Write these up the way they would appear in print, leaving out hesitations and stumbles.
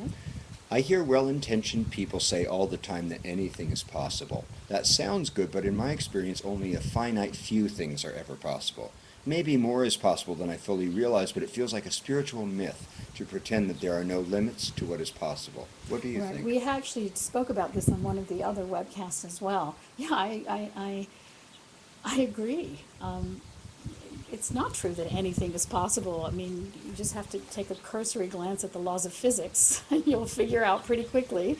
Okay. I hear well-intentioned people say all the time that anything is possible. That sounds good, but in my experience, only a finite few things are ever possible. Maybe more is possible than I fully realize, but it feels like a spiritual myth to pretend that there are no limits to what is possible. What do you Right. think? We actually spoke about this on one of the other webcasts as well. Yeah, I agree. It's not true that anything is possible. I mean, you just have to take a cursory glance at the laws of physics, and you'll figure out pretty quickly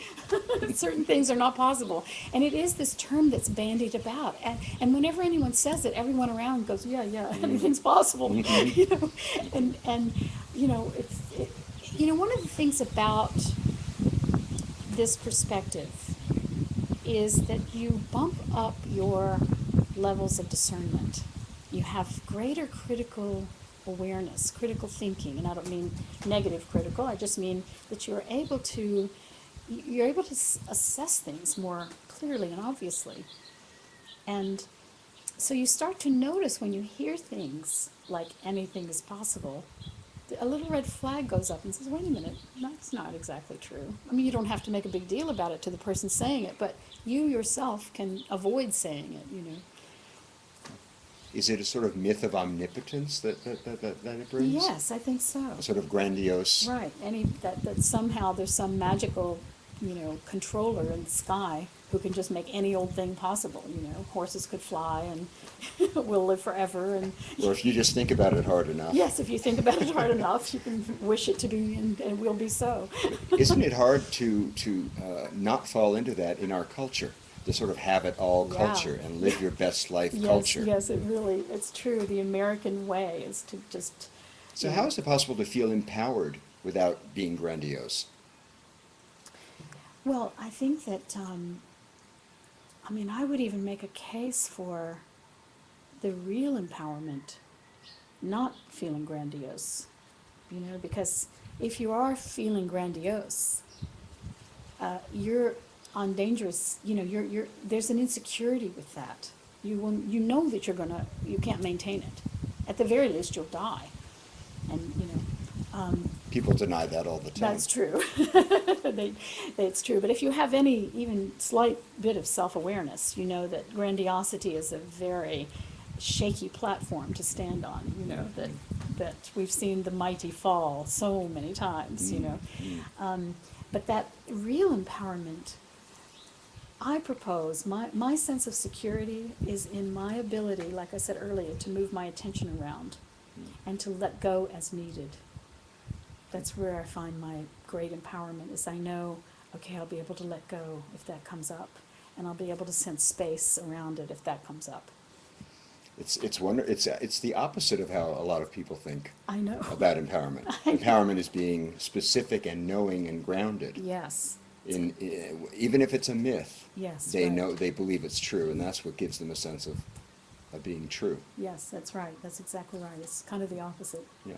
certain things are not possible. And it is this term that's bandied about. And whenever anyone says it, everyone around goes, yeah, yeah, anything's possible. You know, and you know, one of the things about this perspective is that you bump up your levels of discernment. You have greater critical awareness, critical thinking, and I don't mean negative critical, I just mean that you're able to assess things more clearly and obviously. And so you start to notice when you hear things like anything is possible, a little red flag goes up and says, wait a minute, that's not exactly true. I mean, you don't have to make a big deal about it to the person saying it, but you yourself can avoid saying it, you know. Is it a sort of myth of omnipotence that it brings? Yes, I think so. A sort of grandiose. Right. That somehow there's some magical, controller in the sky who can just make any old thing possible. Horses could fly and we'll live forever. And Or if you just think about it hard enough. yes, if you think about it hard enough, you can wish it to be, and it will be so. Isn't it hard to not fall into that in our culture? The sort of have it all Yeah. culture and live your best life Yes, culture. yes, it's true. The American way is to just. So how is it possible to feel empowered without being grandiose? Well, I think that, I would even make a case for the real empowerment, not feeling grandiose, because if you are feeling grandiose, you're on dangerous, there's an insecurity with that. You know that you can't maintain it. At the very least, you'll die. And, People deny that all the time. that's true. It's true. But if you have any even slight bit of self-awareness, you know that grandiosity is a very shaky platform to stand on. That we've seen the mighty fall so many times. But that real empowerment, I propose, my sense of security is in my ability, like I said earlier, to move my attention around and to let go as needed. That's where I find my great empowerment, is I know, okay, I'll be able to let go if that comes up, and I'll be able to sense space around it if that comes up. It's the opposite of how a lot of people think I know. about empowerment. Empowerment is being specific and knowing and grounded. Yes. Even if it's a myth, Yes, they right. know, they believe it's true, and that's what gives them a sense of being true. Yes, that's right. That's exactly right. It's kind of the opposite. Yeah.